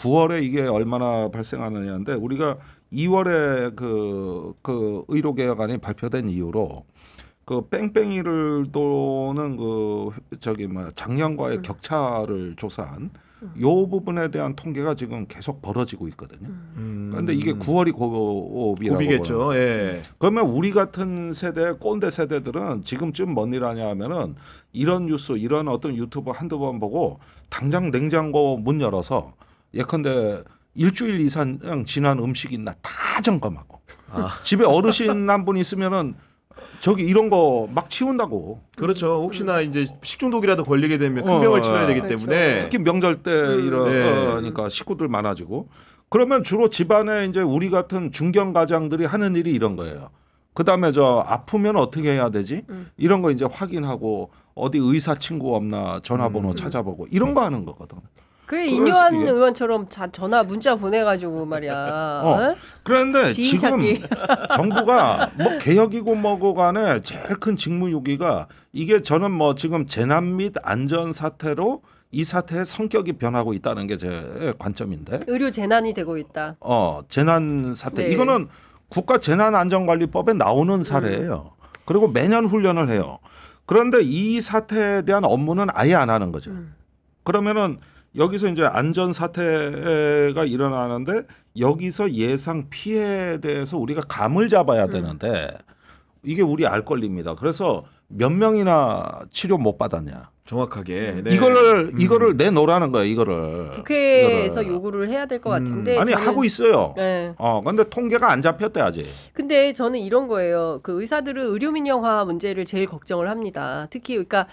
9월에 이게 얼마나 발생하느냐인데 우리가 2월에 그 의료개혁안이 발표된 이후로 그 뺑뺑이를 도는 그 저기 뭐 작년과의 격차를 조사한 요 부분에 대한 통계가 지금 계속 벌어지고 있거든요. 그런데 이게 9월이 고비겠죠. 예. 그러면 우리 같은 세대 꼰대 세대들은 지금쯤 뭔 일 하냐 하면은 이런 뉴스 이런 어떤 유튜브 한두 번 보고 당장 냉장고 문 열어서 예컨대 일주일 이상 지난 음식 있나 다 점검하고 집에 어르신 한 분 있으면은 저기 이런 거 막 치운다고. 그렇죠. 혹시나 이제 식중독이라도 걸리게 되면 큰 병을 치러야 되기 그렇죠. 때문에 특히 명절 때 이러니까 식구들 많아지고 그러면 주로 집안에 이제 우리 같은 중견 가장들이 하는 일이 이런 거예요. 그다음에 저 아프면 어떻게 해야 되지? 이런 거 이제 확인하고 어디 의사 친구 없나 전화번호 찾아보고 이런 거 하는 거거든. 그래 이뇨한 의원처럼 전화 문자 보내가지고 말이야. 어? 그런데 지인 지금 찾기. 정부가 뭐 개혁이고 뭐고 간에 제일 큰 직무유기가 이게 저는 뭐 지금 재난 및 안전 사태로 이 사태의 성격이 변하고 있다는 게 제 관점인데. 의료 재난이 되고 있다. 재난 사태. 네. 이거는 국가 재난안전관리법에 나오는 사례예요. 그리고 매년 훈련을 해요. 그런데 이 사태에 대한 업무는 아예 안 하는 거죠. 그러면은 여기서 이제 안전 사태가 일어나는데 여기서 예상 피해에 대해서 우리가 감을 잡아야 되는데 이게 우리 알 권리입니다. 그래서 몇 명이나 치료 못 받았냐. 정확하게 네. 이거를 내놓으라는 거예요. 이거를 국회에서 요구를 해야 될 것 같은데 아니 저는, 하고 있어요. 네. 근데 통계가 안 잡혔대 아직. 근데 저는 이런 거예요. 그 의사들은 의료 민영화 문제를 제일 걱정을 합니다. 특히 그러니까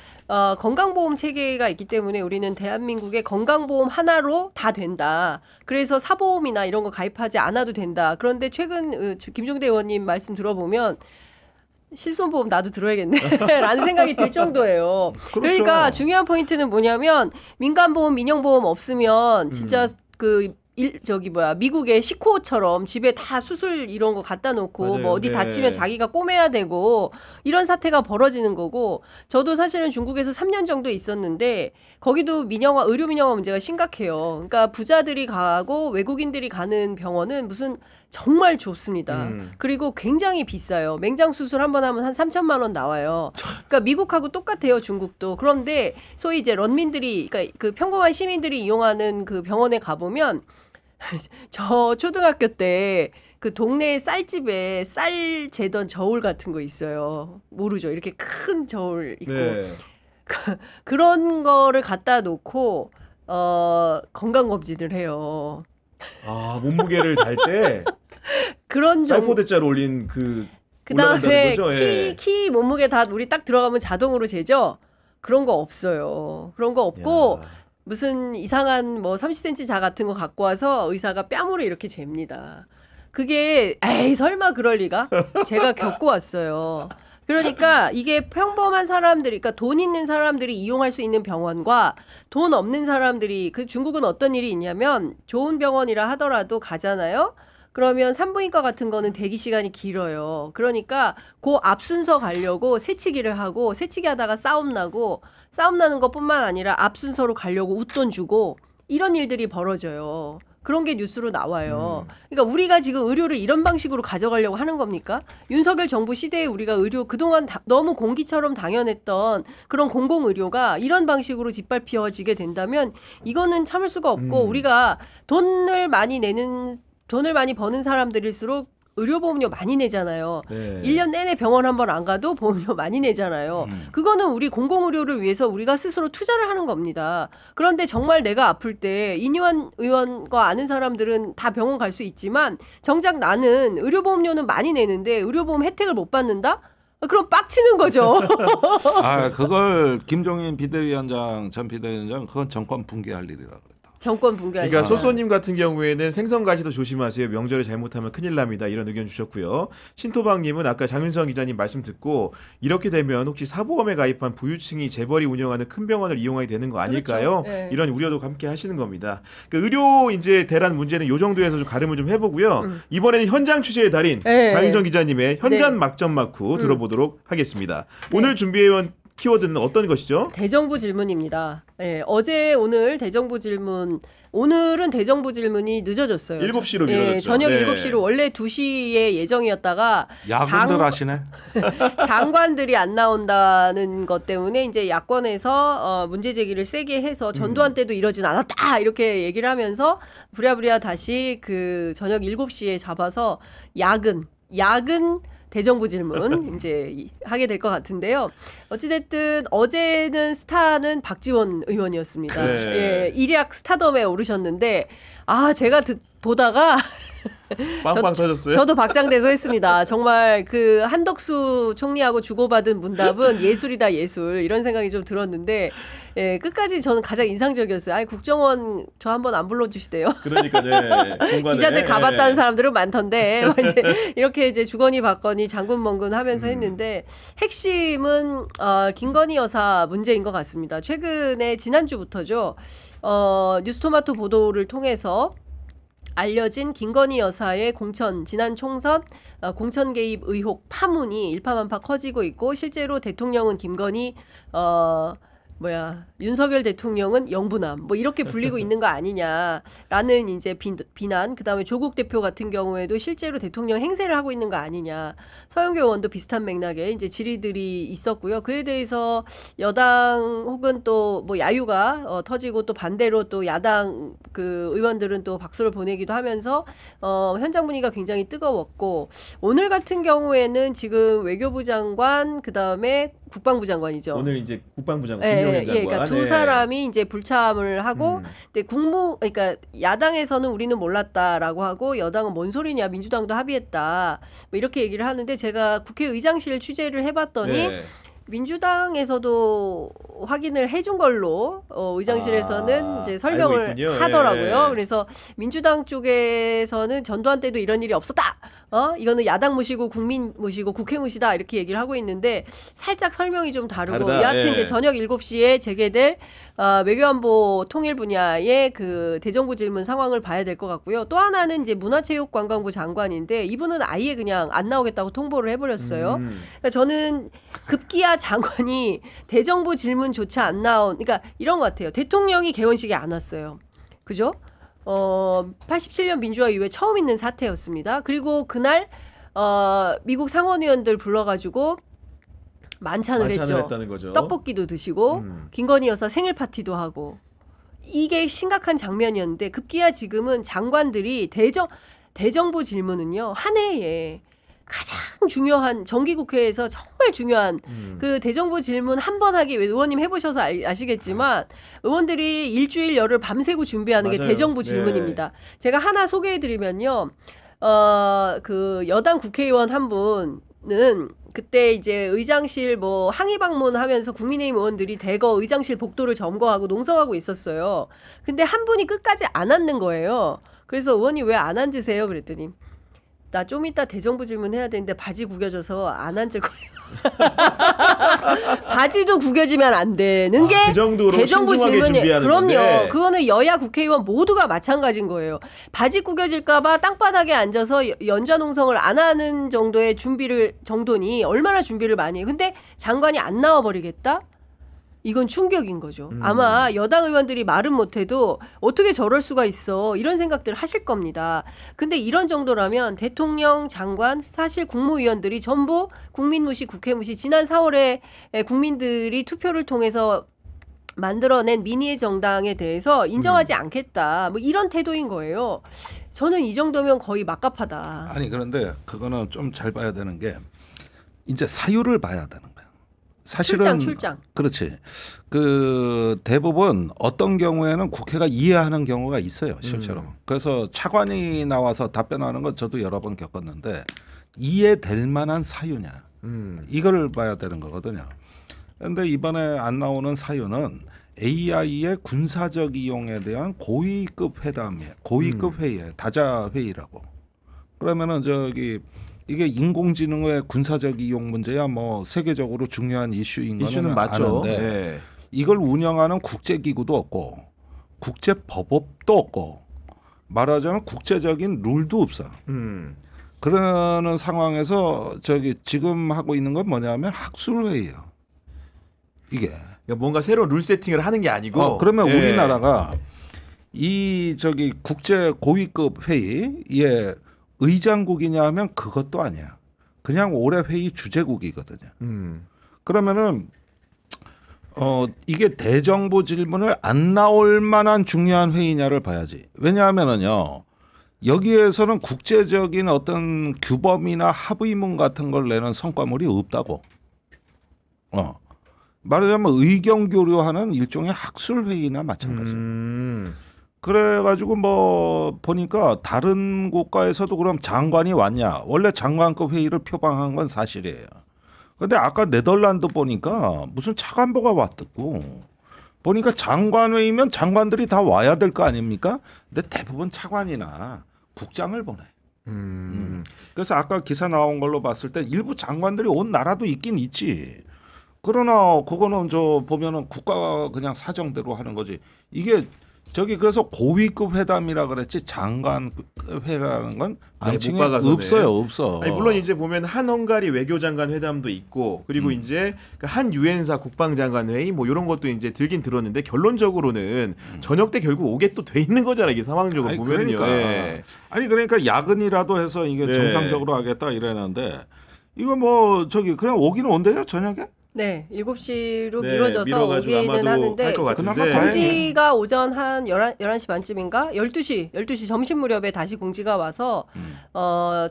건강보험 체계가 있기 때문에 우리는 대한민국의 건강보험 하나로 다 된다. 그래서 사보험이나 이런 거 가입하지 않아도 된다. 그런데 최근 김종대 의원님 말씀 들어보면 실손보험 나도 들어야겠네 라는 생각이 들 정도예요. 그렇죠. 그러니까 중요한 포인트는 뭐냐면 민간보험, 민영보험 없으면 진짜 미국의 시코처럼 집에 다 수술 이런 거 갖다 놓고 맞아요. 뭐 어디 네. 다치면 자기가 꼬매야 되고 이런 사태가 벌어지는 거고 저도 사실은 중국에서 3년 정도 있었는데 거기도 의료 민영화 문제가 심각해요. 그러니까 부자들이 가고 외국인들이 가는 병원은 무슨 정말 좋습니다. 그리고 굉장히 비싸요. 맹장 수술 한 번 하면 한 3천만 원 나와요. 그러니까 미국하고 똑같아요, 중국도. 그런데 소위 이제 런민들이 그러니까 그 평범한 시민들이 이용하는 그 병원에 가보면 저 초등학교 때 그 동네 쌀집에 쌀 재던 저울 같은 거 있어요. 모르죠. 이렇게 큰 저울 있고 네. 그런 거를 갖다 놓고 건강 검진을 해요. 몸무게를 달 때 그런 쌀포대자로 올린 그다음에 올라간다는 거죠? 키 몸무게 다 우리 딱 들어가면 자동으로 재죠. 그런 거 없어요. 그런 거 없고. 야. 무슨 이상한 뭐 30cm 자 같은 거 갖고 와서 의사가 뺨으로 이렇게 잽니다. 그게 에이 설마 그럴 리가? 제가 겪고 왔어요. 그러니까 이게 평범한 사람들이 그러니까 돈 있는 사람들이 이용할 수 있는 병원과 돈 없는 사람들이 중국은 어떤 일이 있냐면 좋은 병원이라 하더라도 가잖아요. 그러면 산부인과 같은 거는 대기 시간이 길어요. 그러니까 그 앞순서 가려고 새치기를 하고 새치기 하다가 싸움 나는 것뿐만 아니라 앞순서로 가려고 웃돈 주고 이런 일들이 벌어져요. 그런 게 뉴스로 나와요. 그러니까 우리가 지금 의료를 이런 방식으로 가져가려고 하는 겁니까? 윤석열 정부 시대에 우리가 의료 그동안 너무 공기처럼 당연했던 그런 공공의료가 이런 방식으로 짓밟혀지게 된다면 이거는 참을 수가 없고 우리가 돈을 많이 버는 사람들일수록 의료보험료 많이 내잖아요. 네. 1년 내내 병원 한 번 안 가도 보험료 많이 내잖아요. 그거는 우리 공공의료를 위해서 우리가 스스로 투자를 하는 겁니다. 그런데 정말 내가 아플 때 이뇨한 의원과 아는 사람들은 다 병원 갈 수 있지만 정작 나는 의료보험료는 많이 내는데 의료보험 혜택을 못 받는다? 그럼 빡치는 거죠. 그걸 김종인 전 비대위원장 그건 정권 붕괴할 일이라 그랬다. 정권 붕괴할 그러니까 소소님 같은 경우에는 생선가시도 조심하세요. 명절에 잘못하면 큰일 납니다. 이런 의견 주셨고요. 신토방님은 아까 장윤성 기자님 말씀 듣고 이렇게 되면 혹시 사보험에 가입한 부유층이 재벌이 운영하는 큰 병원을 이용하게 되는 거 아닐까요? 그렇죠. 네. 이런 우려도 함께 하시는 겁니다. 그러니까 의료 이제 대란 문제는 이 정도에서 좀 가름을 좀 해보고요. 이번에는 현장 취재의 달인 네. 장윤성 기자님의 현장 네. 막전 막후 들어보도록 하겠습니다. 오늘 준비해온 키워드는 어떤 것이죠? 대정부 질문입니다. 예, 어제 오늘 대정부 질문 오늘은 대정부 질문이 늦어졌어요. 7시로 미뤄졌죠. 예, 저녁 네. 7시로 원래 2시에 예정이었다가 야근들 하시네. 장관들이 안 나온다는 것 때문에 이제 야권에서 문제 제기를 세게 해서 전두환 때도 이러진 않았다 이렇게 얘기를 하면서 부랴부랴 다시 그 저녁 7시에 잡아서 야근 대정부 질문 이제 하게 될 것 같은데요. 어찌됐든 어제는 스타는 박지원 의원이었습니다. 네. 예, 일약 스타덤에 오르셨는데 제가 보다가 빵빵 터졌어요. 저도 박장대소 했습니다. 정말 그 한덕수 총리하고 주고받은 문답은 예술이다 예술 이런 생각이 좀 들었는데 끝까지 저는 가장 인상적이었어요. 국정원 저 한번 안 불러주시대요. 그러니까 공간에. 기자들 가봤다는 사람들은 많던데 이제 이렇게 이제 주거니 받거니 장군멍군 하면서 했는데 핵심은 김건희 여사 문제인 것 같습니다. 최근에 지난주부터죠. 뉴스토마토 보도를 통해서 알려진 김건희 여사의 지난 총선 공천 개입 의혹 파문이 일파만파 커지고 있고 실제로 대통령은 김건희 윤석열 대통령은 영부남 이렇게 불리고 있는 거 아니냐라는 이제 비난. 그다음에 조국 대표 같은 경우에도 실제로 대통령 행세를 하고 있는 거 아니냐. 서영교 의원도 비슷한 맥락의 이제 질의들이 있었고요. 그에 대해서 여당 혹은 또 야유가 터지고 또 반대로 또 야당 그 의원들은 또 박수를 보내기도 하면서 현장 분위기가 굉장히 뜨거웠고 오늘 같은 경우에는 지금 외교부 장관 그다음에 국방부 장관이죠. 오늘 이제 국방부 장관 김용현 장관. 그러니까 두 사람이 이제 불참을 하고 근데 그러니까 야당에서는 우리는 몰랐다라고 하고 여당은 뭔 소리냐 민주당도 합의했다 이렇게 얘기를 하는데 제가 국회의장실 취재를 해봤더니 민주당에서도 확인을 해준 걸로 의장실에서는 이제 설명을 하더라고요. 그래서 민주당 쪽에서는 전두환 때도 이런 일이 없었다. 이거는 야당 무시고 국민 무시고 국회 무시다 이렇게 얘기를 하고 있는데 살짝 설명이 좀 다르고 여하튼 이제 저녁 7시에 재개될 외교안보 통일 분야의 그 대정부 질문 상황을 봐야 될 것 같고요. 또 하나는 이제 문화체육관광부 장관인데 이분은 아예 그냥 안 나오겠다고 통보를 해버렸어요. 그러니까 저는 급기야 장관이 대정부 질문조차 안 그러니까 이런 것 같아요. 대통령이 개원식에 안 왔어요. 그죠? 87년 민주화 이후에 처음 있는 사태였습니다. 그리고 그날 미국 상원의원들 불러가지고 만찬을 했죠. 했다는 거죠. 떡볶이도 드시고 김건희 여사 생일 파티도 하고 이게 심각한 장면이었는데 급기야 지금은 장관들이 대정부 질문은요 한 해에 가장 중요한 정기국회에서 정말 중요한 그 대정부 질문 한 번 하기 의원님 해보셔서 아시겠지만 의원들이 일주일 열흘 밤새고 준비하는 게 대정부 질문입니다. 제가 하나 소개해드리면요, 그 여당 국회의원 한 분은 그때 이제 의장실 항의 방문하면서 국민의힘 의원들이 대거 의장실 복도를 점거하고 농성하고 있었어요. 근데 한 분이 끝까지 안 앉는 거예요. 그래서 의원님 왜 안 앉으세요? 그랬더니 나 좀 이따 대정부 질문 해야 되는데 바지 구겨져서 안 앉을 거예요. 바지도 구겨지면 안 되는 게 그 정도로 대정부 질문이 그럼요. 건데. 그거는 여야 국회의원 모두가 마찬가지인 거예요. 바지 구겨질까 봐 땅바닥에 앉아서 연좌농성을 안 하는 정도의 정도니 얼마나 준비를 많이 해요. 근데 장관이 안 나와 버리겠다? 이건 충격인 거죠. 아마 여당 의원들이 말은 못해도 어떻게 저럴 수가 있어 이런 생각들을 하실 겁니다. 근데 이런 정도라면 대통령, 장관, 사실 국무위원들이 전부 국민 무시, 국회 무시 지난 4월에 국민들이 투표를 통해서 만들어낸 민의의 정당에 대해서 인정하지 않겠다. 이런 태도인 거예요. 저는 이 정도면 거의 막갑하다. 아니 그런데 그거는 좀 잘 봐야 되는 게 이제 사유를 봐야 되는 거예요. 사실은 출장. 그렇지. 그 대부분 어떤 경우에는 국회가 이해하는 경우가 있어요, 실제로. 그래서 차관이 나와서 답변하는 건 저도 여러 번 겪었는데 이해될 만한 사유냐. 이걸 봐야 되는 거거든요. 그런데 이번에 안 나오는 사유는 AI의 군사적 이용에 대한 고위급 회담이에요. 고위급 회의에 다자 회의라고. 그러면은 이게 인공지능의 군사적 이용 문제야 세계적으로 중요한 이슈인 이슈는 거는 맞죠. 아는데 네. 이걸 운영하는 국제기구도 없고 국제법업도 없고 말하자면 국제적인 룰도 없어. 그러는 상황에서 지금 하고 있는 건 뭐냐면 학술회의예요. 이게. 그러니까 뭔가 새로운 룰 세팅을 하는 게 아니고. 그러면 예. 우리나라가 이 저기 국제 고위급 회의에 의장국이냐 하면 그것도 아니야. 그냥 올해 회의 주재국이거든요. 그러면은 이게 대정부 질문을 안 나올 만한 중요한 회의냐를 봐야지. 왜냐하면은요. 여기에서는 국제적인 어떤 규범이나 합의문 같은 걸 내는 성과물이 없다고. 말하자면 의견 교류하는 일종의 학술 회의나 마찬가지예요. 그래가지고 뭐 보니까 다른 국가에서도 그럼 장관이 왔냐? 원래 장관급 회의를 표방한 건 사실이에요. 근데 아까 네덜란드 보니까 무슨 차관보가 왔고 보니까 장관 회의면 장관들이 다 와야 될 거 아닙니까? 근데 대부분 차관이나 국장을 보내. 그래서 아까 기사 나온 걸로 봤을 때 일부 장관들이 온 나라도 있긴 있지. 그러나 그거는 저 보면은 국가 그냥 사정대로 하는 거지. 이게 저기 그래서 고위급 회담이라 그랬지 장관 회라는 건 아예 명칭이 못 박아서네. 없어. 아니, 물론 이제 보면 한 헝가리 외교장관 회담도 있고 그리고 이제 한 유엔사 국방장관 회의 뭐 이런 것도 이제 들긴 들었는데 결론적으로는 저녁 때 결국 오게 또 돼 있는 거잖아요. 이게 상황적으로 아니, 보면요. 그러니까. 예. 아니 그러니까 야근이라도 해서 이게 네. 정상적으로 하겠다 이러는데 이거 뭐 저기 그냥 오기는 온대요 저녁에? 네, 7시로 네, 미뤄져서 미뤄가지고 오기는 아마도 하는데 할것 그나마 같은데. 다행이네. 공지가 오전 한 11시 반쯤인가? 12시 점심 무렵에 다시 공지가 와서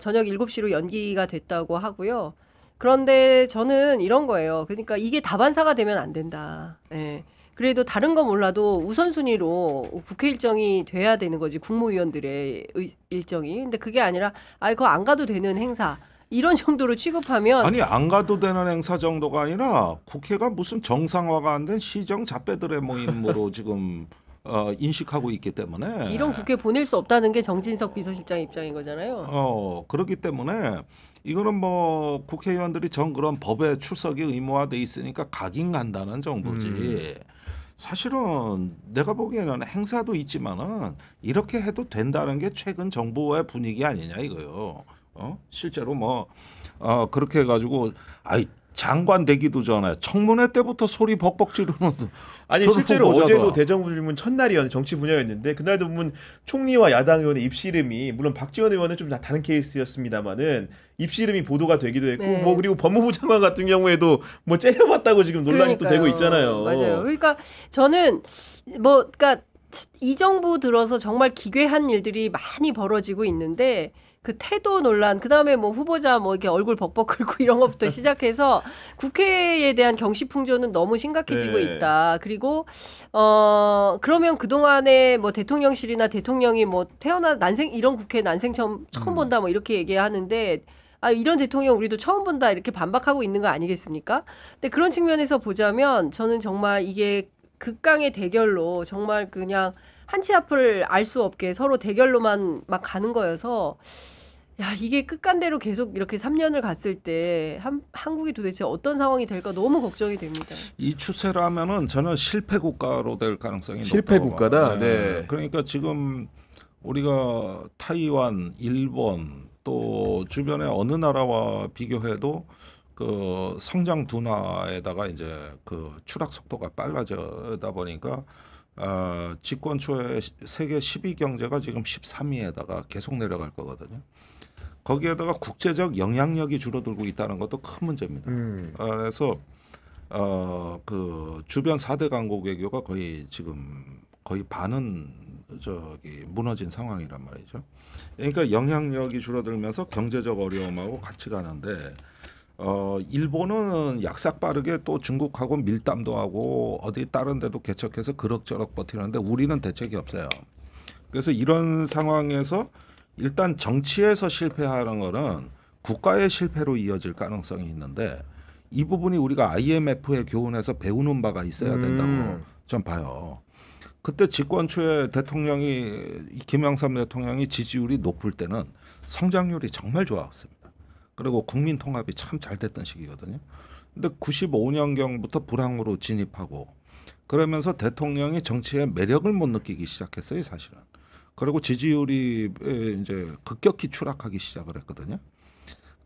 저녁 7시로 연기가 됐다고 하고요. 그런데 저는 이런 거예요. 그러니까 이게 다반사가 되면 안 된다. 예. 그래도 다른 거 몰라도 우선순위로 국회 일정이 돼야 되는 거지. 국무위원들의 일정이. 근데 그게 아니라 그거 안 가도 되는 행사. 이런 정도로 취급하면 아니 안 가도 되는 행사 정도가 아니라 국회가 무슨 정상화가 안 된 시정 잡배들의 모임으로 지금 인식하고 있기 때문에 이런 국회 보낼 수 없다는 게 정진석 비서실장 입장인 거잖아요. 그렇기 때문에 이거는 뭐 국회의원들이 전 그런 법에 출석이 의무화돼 있으니까 가긴 간다는 정도지. 사실은 내가 보기에는 행사도 있지만은 이렇게 해도 된다는 게 최근 정부의 분위기 아니냐 이거요. 실제로 뭐 그렇게 해가지고 장관 되기도 전에 청문회 때부터 소리 벅벅 지르는. 아니 저런 실제로 후보자가. 어제도 대정부 질문 첫날이었는데 정치 분야였는데 그날도 보면 총리와 야당 의원의 입씨름이 물론 박지원 의원은 좀 다른 케이스였습니다만은 입씨름이 보도가 되기도 했고 네. 뭐 그리고 법무부 장관 같은 경우에도 뭐 째려봤다고 지금 논란이 또 그러니까요. 되고 있잖아요. 맞아요. 그러니까 저는 그러니까 이 정부 들어서 정말 기괴한 일들이 많이 벌어지고 있는데 그 태도 논란, 그 다음에 뭐 후보자 뭐 이렇게 얼굴 벅벅 긁고 이런 것부터 시작해서 국회에 대한 경시풍조는 너무 심각해지고 네. 있다. 그리고 그러면 그 동안에 뭐 대통령실이나 대통령이 뭐 난생 이런 국회 난생 처음 본다 뭐 이렇게 얘기하는데. 이런 대통령 우리도 처음 본다 이렇게 반박하고 있는 거 아니겠습니까? 근데 그런 측면에서 보자면 저는 정말 이게 극강의 대결로 정말 그냥 한치 앞을 알 수 없게 서로 대결로만 막 가는 거여서 이게 끝간대로 계속 이렇게 3년을 갔을 때 한국이 도대체 어떤 상황이 될까 너무 걱정이 됩니다. 이 추세라면은 저는 실패 국가로 될 가능성이 실패 높다고 국가다? 봐요. 네. 그러니까 지금 우리가 타이완, 일본 또 주변의 어느 나라와 비교해도 그 성장 둔화에다가 이제 그 추락 속도가 빨라져다 보니까 집권 초에 세계 10위 경제가 지금 13위에다가 계속 내려갈 거거든요. 거기에다가 국제적 영향력이 줄어들고 있다는 것도 큰 문제입니다. 그래서 그 주변 4대 강국 외교가 거의 반은 무너진 상황이란 말이죠. 그러니까 영향력이 줄어들면서 경제적 어려움하고 같이 가는데 일본은 약삭 빠르게 또 중국하고 밀담도 하고 어디 다른 데도 개척해서 그럭저럭 버티는데 우리는 대책이 없어요. 그래서 이런 상황에서 일단 정치에서 실패하는 거는 국가의 실패로 이어질 가능성이 있는데 이 부분이 우리가 IMF의 교훈에서 배우는 바가 있어야 된다고 좀 봐요. 그때 집권 초에 김영삼 대통령이 지지율이 높을 때는 성장률이 정말 좋았습니다. 그리고 국민 통합이 참 잘 됐던 시기거든요. 근데 95년경부터 불황으로 진입하고 그러면서 대통령이 정치에 매력을 못 느끼기 시작했어요, 사실은. 그리고 지지율이 이제 급격히 추락하기 시작을 했거든요.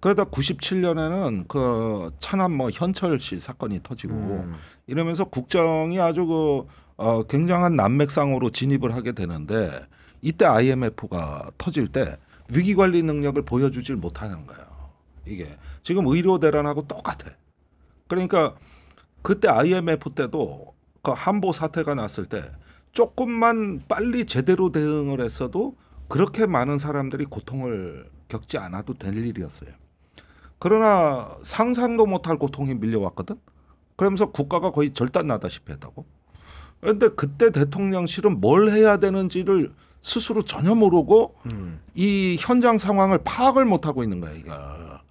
그러다 97년에는 그 차남 뭐 현철 씨 사건이 터지고 이러면서 국정이 아주 굉장한 난맥상으로 진입을 하게 되는데 이때 IMF가 터질 때 위기 관리 능력을 보여주질 못하는 거예요. 이게 지금 의료 대란하고 똑같아. 그러니까 그때 IMF 때도 그 한보 사태가 났을 때 조금만 빨리 제대로 대응을 했어도 그렇게 많은 사람들이 고통을 겪지 않아도 될 일이었어요. 그러나 상상도 못할 고통이 밀려왔거든. 그러면서 국가가 거의 절단나다시피 했다고. 그런데 그때 대통령실은 뭘 해야 되는지를 스스로 전혀 모르고 이 현장 상황을 파악을 못하고 있는 거야. 이가.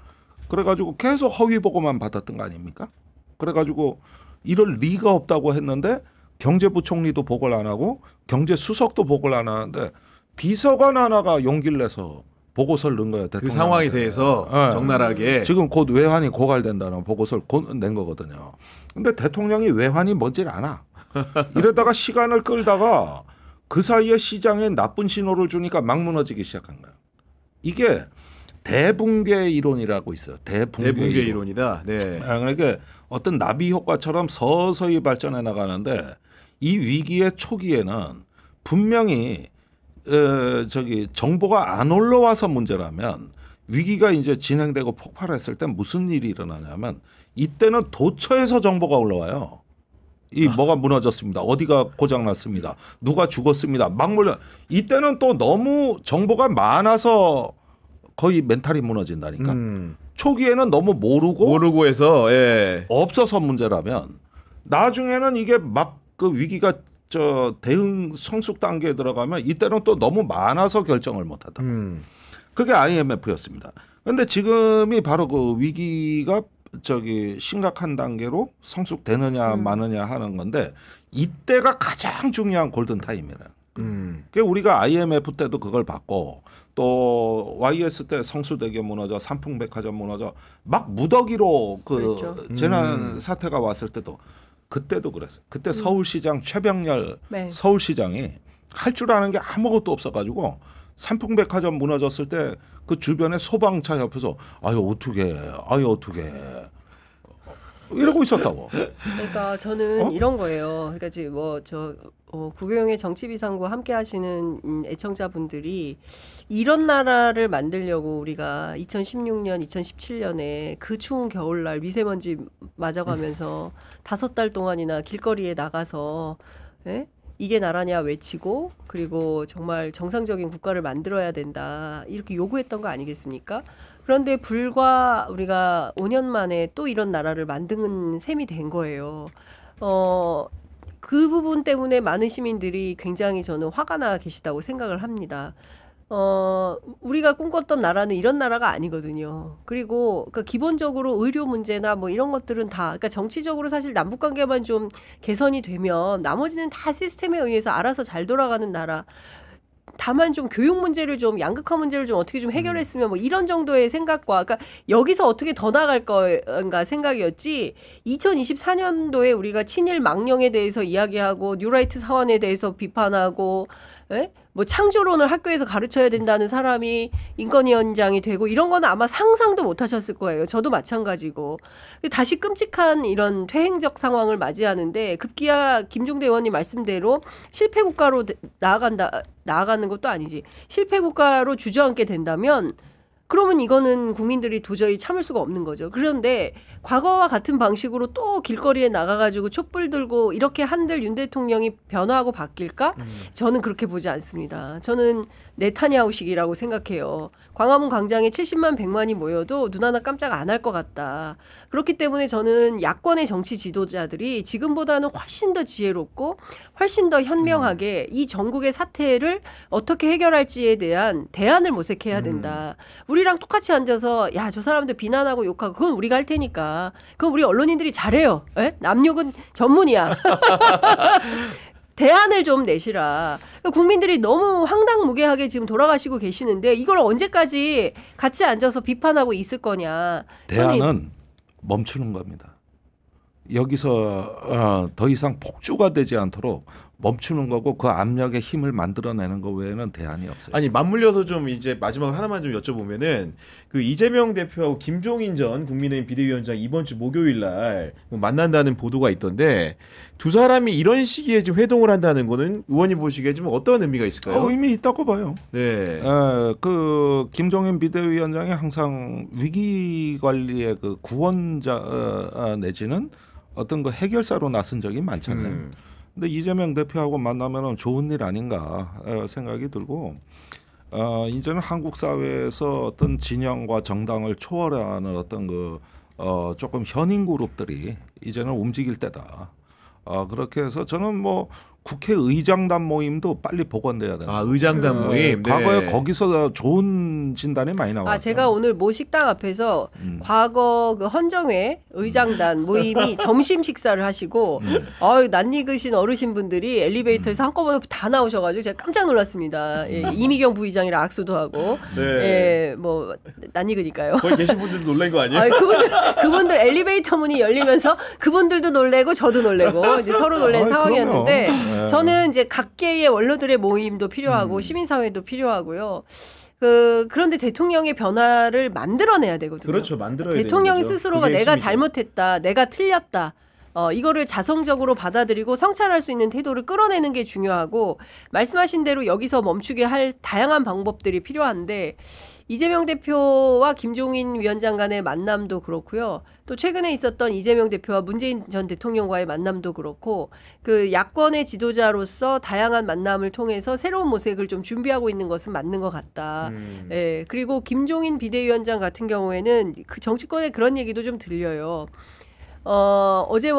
그래가지고 계속 허위 보고만 받았던 거 아닙니까? 그래가지고 이럴 리가 없다고 했는데 경제부총리도 보고를 안 하고 경제수석도 보고를 안 하는데 비서관 하나가 용기를 내서 보고서를 넣은 거예요. 그 상황에 대해서 네. 적나라하게. 지금 곧 외환이 고갈된다는 보고서를 곧 낸 거거든요. 근데 대통령이 외환이 뭔지를 아나. 이러다가 시간을 끌다가 그 사이에 시장에 나쁜 신호를 주니까 막 무너지기 시작한 거예요. 이게 대붕괴 이론이라고 있어요. 대붕괴 이론이다. 네. 그러니까 어떤 나비 효과처럼 서서히 발전해 나가는데 이 위기의 초기에는 분명히 정보가 안 올라와서 문제라면 위기가 이제 진행되고 폭발했을 때 무슨 일이 일어나냐면 이때는 도처에서 정보가 올라와요. 이 뭐가 무너졌습니다. 어디가 고장났습니다. 누가 죽었습니다. 막 몰려. 이때는 또 너무 정보가 많아서 거의 멘탈이 무너진다니까. 초기에는 너무 모르고 해서 예. 없어서 문제라면 나중에는 이게 막 그 위기가 대응 성숙 단계에 들어가면 이때는 또 너무 많아서 결정을 못하다. 그게 IMF였습니다. 그런데 지금이 바로 그 위기가 심각한 단계로 성숙되느냐 마느냐 하는 건데 이때가 가장 중요한 골든 타임이라는. 그러니까 우리가 IMF 때도 그걸 봤고 또 YS 때 성수대교 무너져 삼풍백화점 무너져 막 무더기로 그 그렇죠. 재난 사태가 왔을 때도 그때도 그랬어요. 그때 서울시장 최병렬 네. 서울시장이 할 줄 아는 게 아무것도 없어가지고 삼풍백화점 무너졌을 때 그 주변에 소방차 옆에서 아유 어떻게 이러고 있었다고. 그러니까 저는 이런 거예요. 그러니까 지금 구교영의 정치비상구 함께 하시는 애청자분들이 이런 나라를 만들려고 우리가 2016년, 2017년에 그 추운 겨울날 미세먼지 맞아가면서 5달 동안이나 길거리에 나가서 이게 나라냐 외치고 그리고 정말 정상적인 국가를 만들어야 된다 이렇게 요구했던 거 아니겠습니까? 그런데 불과 우리가 5년 만에 또 이런 나라를 만드는 셈이 된 거예요. 그 부분 때문에 많은 시민들이 굉장히 저는 화가 나 계시다고 생각을 합니다. 우리가 꿈꿨던 나라는 이런 나라가 아니거든요. 그리고 그러니까 기본적으로 의료 문제나 뭐 이런 것들은 다, 그러니까 정치적으로 사실 남북 관계만 좀 개선이 되면 나머지는 다 시스템에 의해서 알아서 잘 돌아가는 나라. 다만 좀 교육 문제를 좀 양극화 문제를 좀 어떻게 좀 해결했으면 뭐 이런 정도의 생각과 그러니까 여기서 어떻게 더 나갈 건가 생각이었지 2024년도에 우리가 친일 망령에 대해서 이야기하고 뉴라이트 사원에 대해서 비판하고 뭐 창조론을 학교에서 가르쳐야 된다는 사람이 인권위원장이 되고 이런 거는 아마 상상도 못 하셨을 거예요. 저도 마찬가지고. 다시 끔찍한 이런 퇴행적 상황을 맞이하는데 급기야 김종대 의원님 말씀대로 실패 국가로 나아가는 것도 아니지. 실패 국가로 주저앉게 된다면 그러면 이거는 국민들이 도저히 참을 수가 없는 거죠. 그런데 과거와 같은 방식으로 또 길거리에 나가가지고 촛불 들고 이렇게 한들 윤 대통령이 변화하고 바뀔까? 저는 그렇게 보지 않습니다. 저는 네타냐후식이라고 생각해요. 광화문 광장에 70만 100만이 모여도 눈 하나 깜짝 안 할 것 같다. 그렇기 때문에 저는 야권의 정치 지도자들이 지금보다는 훨씬 더 지혜롭고 훨씬 더 현명하게 이 전국의 사태를 어떻게 해결할지에 대한 대안을 모색해야 된다. 우리랑 똑같이 앉아서 야, 저 사람들 비난하고 욕하고 그건 우리가 할 테니까. 그건 우리 언론인들이 잘해요. 남욕은 전문이야. 대안을 좀 내시라. 국민들이 너무 황당무계하게 지금 돌아가시고 계시는데 이걸 언제까지 같이 앉아서 비판하고 있을 거냐. 대안은 멈추는 겁니다. 여기서 더 이상 폭주가 되지 않도록 멈추는 거고 그 압력의 힘을 만들어내는 거 외에는 대안이 없어요. 아니 맞물려서 좀 이제 마지막으로 하나만 좀 여쭤보면은 그 이재명 대표하고 김종인 전 국민의힘 비대위원장 이번 주 목요일 날 만난다는 보도가 있던데 두 사람이 이런 시기에 지금 회동을 한다는 거는 의원님 보시기에 좀 어떤 의미가 있을까요? 의미 있다고 봐요. 네. 그 김종인 비대위원장이 항상 위기 관리의 그 구원자 내지는 어떤 그 해결사로 나선 적이 많잖아요. 근데 이재명 대표하고 만나면은 좋은 일 아닌가 생각이 들고 이제는 한국 사회에서 어떤 진영과 정당을 초월하는 어떤 그 조금 현인 그룹들이 이제는 움직일 때다. 그렇게 해서 저는 뭐 국회의장단 모임도 빨리 복원돼야 된다. 아 의장단 모임. 네. 과거에 거기서 좋은 진단이 많이 나왔어요. 제가 오늘 모 식당 앞에서 과거 그 헌정회 의장단 모임이 점심 식사를 하시고 낯익으신 어르신 분들이 엘리베이터에서 한꺼번에 다 나오셔가지고 제가 깜짝 놀랐습니다. 예, 이미경 부의장이랑 악수도 하고, 네. 예, 뭐 낯익으니까요. 거기 계신 분들도 놀란 거 아니에요? 그분들 엘리베이터 문이 열리면서 그분들도 놀래고 저도 놀래고 이제 서로 놀란 상황이었는데. 그럼요. 저는 이제 각계의 원로들의 모임도 필요하고 시민사회도 필요하고요. 그런데 대통령의 변화를 만들어내야 되거든요. 그렇죠. 만들어야 되는 대통령이 거죠. 스스로가 그게 내가 핵심이죠. 잘못했다, 내가 틀렸다. 이거를 자성적으로 받아들이고 성찰할 수 있는 태도를 끌어내는 게 중요하고 말씀하신 대로 여기서 멈추게 할 다양한 방법들이 필요한데 이재명 대표와 김종인 위원장 간의 만남도 그렇고요. 또 최근에 있었던 이재명 대표와 문재인 전 대통령과의 만남도 그렇고 그 야권의 지도자로서 다양한 만남을 통해서 새로운 모색을 좀 준비하고 있는 것은 맞는 것 같다. 예, 그리고 김종인 비대위원장 같은 경우에는 그 정치권에 그런 얘기도 좀 들려요. 어제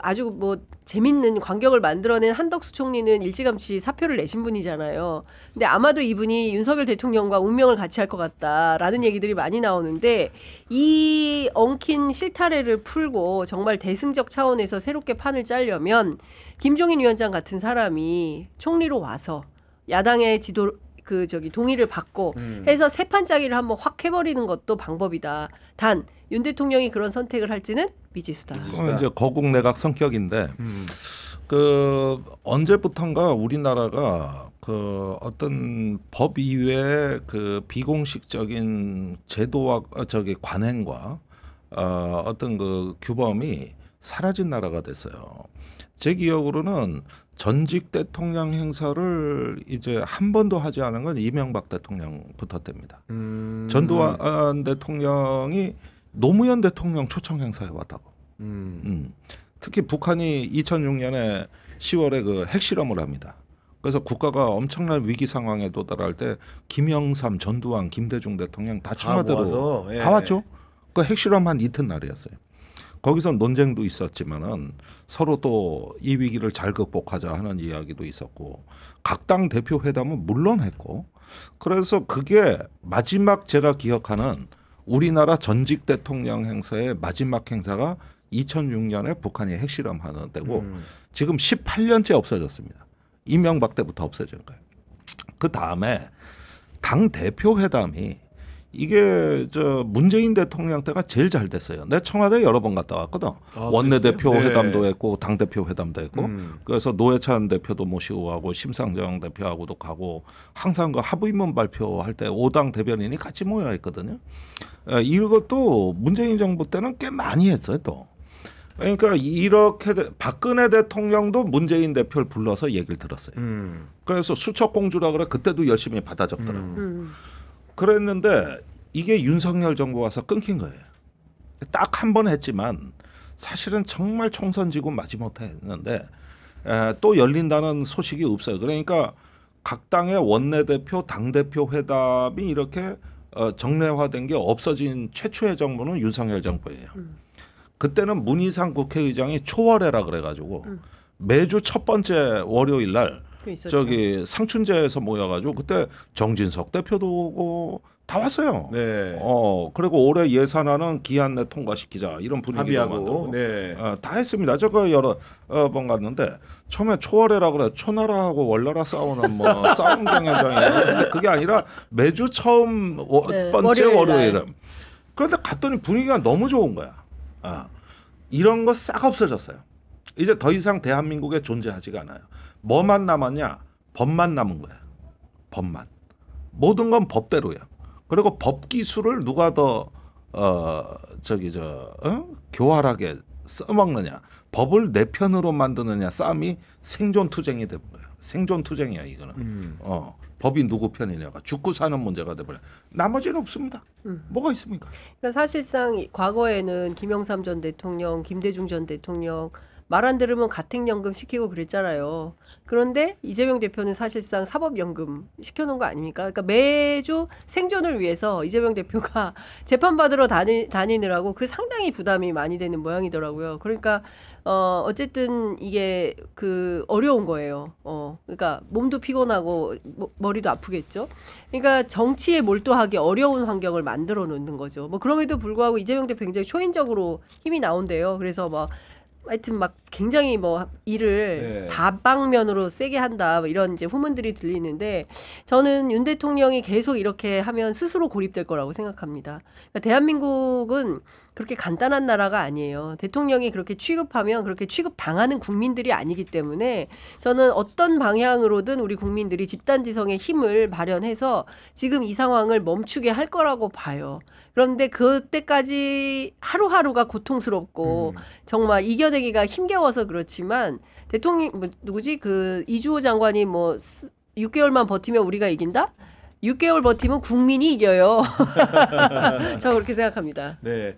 아주 재밌는 광경을 만들어낸 한덕수 총리는 일찌감치 사표를 내신 분이잖아요. 근데 아마도 이분이 윤석열 대통령과 운명을 같이 할 것 같다라는 얘기들이 많이 나오는데 이 엉킨 실타래를 풀고 정말 대승적 차원에서 새롭게 판을 짜려면 김종인 위원장 같은 사람이 총리로 와서 야당의 동의를 받고 해서 새 판짜기를 한번 확 해버리는 것도 방법이다. 단 윤 대통령이 그런 선택을 할지는 미지수다. 그건 이제 거국 내각 성격인데 그 언제부턴가 우리나라가 그 어떤 법 이외의 그 비공식적인 제도와 관행과 어떤 그 규범이 사라진 나라가 됐어요. 제 기억으로는 전직 대통령 행사를 이제 한 번도 하지 않은 건 이명박 대통령부터 됩니다. 전두환 대통령이 노무현 대통령 초청 행사에 왔다고. 특히 북한이 2006년에 10월에 그 핵실험을 합니다. 그래서 국가가 엄청난 위기 상황에 도달할 때 김영삼, 전두환, 김대중 대통령 다 청와대로 예. 다 왔죠. 그 핵실험 한 이튿날이었어요. 거기서 논쟁도 있었지만은 서로 또 이 위기를 잘 극복하자 하는 이야기도 있었고 각 당 대표 회담은 물론 했고 그래서 그게 마지막 제가 기억하는 우리나라 전직 대통령 행사의 마지막 행사가 2006년에 북한이 핵실험하는 때고 지금 18년째 없어졌습니다. 이명박 때부터 없어진 거예요. 그 다음에 당 대표 회담이 이게 문재인 대통령 때가 제일 잘 됐어요. 내 청와대 여러 번 갔다 왔거든. 원내대표 네. 회담도 했고 당대표 회담도 했고 그래서 노회찬 대표도 모시고 가고 심상정 대표하고도 가고 항상 그 합의문 발표할 때 5당 대변인이 같이 모여 있거든요. 이것도 문재인 정부 때는 꽤 많이 했어요 또. 그러니까 이렇게 박근혜 대통령도 문재인 대표를 불러서 얘기를 들었어요. 그래서 수첩 공주라 그래 그때도 열심히 받아 적더라고요. 그랬는데 이게 윤석열 정부 와서 끊긴 거예요. 딱 한 번 했지만 사실은 정말 총선 지고 마지못해 했는데 또 열린다는 소식이 없어요. 그러니까 각 당의 원내대표, 당대표 회담이 이렇게 정례화된 게 없어진 최초의 정부는 윤석열 정부예요. 그때는 문희상 국회의장이 초월해라 그래가지고 매주 첫 번째 월요일 날 상춘제에서 모여가지고 그때 정진석 대표도 오고 다 왔어요. 네. 그리고 올해 예산안은 기한 내 통과시키자 이런 분위기도 만들고 네. 다 했습니다. 저거 여러 번 갔는데 처음에 초월해라 그래 초나라하고 월나라 싸우는 싸움 경연장이에요. 근데 그게 아니라 매주 처음 번째 월요일은. 그런데 갔더니 분위기가 너무 좋은 거야. 이런 거 싹 없어졌어요. 이제 더 이상 대한민국에 존재하지가 않아요. 뭐만 남았냐? 법만 남은 거야. 법만. 모든 건 법대로야. 그리고 법 기술을 누가 더 교활하게 써먹느냐? 법을 내 편으로 만드느냐? 싸움이 생존투쟁이 되는 거야. 생존투쟁이야 이거는. 법이 누구 편이냐가 죽고 사는 문제가 돼버려. 나머지는 없습니다. 뭐가 있습니까? 그러니까 사실상 과거에는 김영삼 전 대통령, 김대중 전 대통령 말 안 들으면 가택연금 시키고 그랬잖아요. 그런데 이재명 대표는 사실상 사법연금 시켜놓은 거 아닙니까? 그러니까 매주 생존을 위해서 이재명 대표가 재판받으러 다니느라고 그 상당히 부담이 많이 되는 모양이더라고요. 그러니까 어쨌든 이게 그 어려운 거예요. 그러니까 몸도 피곤하고 머리도 아프겠죠. 그러니까 정치에 몰두하기 어려운 환경을 만들어 놓는 거죠. 뭐 그럼에도 불구하고 이재명 대표 굉장히 초인적으로 힘이 나온대요. 그래서 뭐 하여튼 막 굉장히 뭐 일을 네. 다방면으로 세게 한다 뭐 이런 이제 후문들이 들리는데 저는 윤 대통령이 계속 이렇게 하면 스스로 고립될 거라고 생각합니다. 그러니까 대한민국은 그렇게 간단한 나라가 아니에요. 대통령이 그렇게 취급하면 그렇게 취급당하는 국민들이 아니기 때문에 저는 어떤 방향으로든 우리 국민들이 집단지성의 힘을 발현해서 지금 이 상황을 멈추게 할 거라고 봐요. 그런데 그때까지 하루하루가 고통스럽고 정말 이겨내기가 힘겨워서 그렇지만 대통령 누구지 그 이주호 장관이 뭐 6개월만 버티면 우리가 이긴다? 6개월 버티면 국민이 이겨요. 저 그렇게 생각합니다. 네.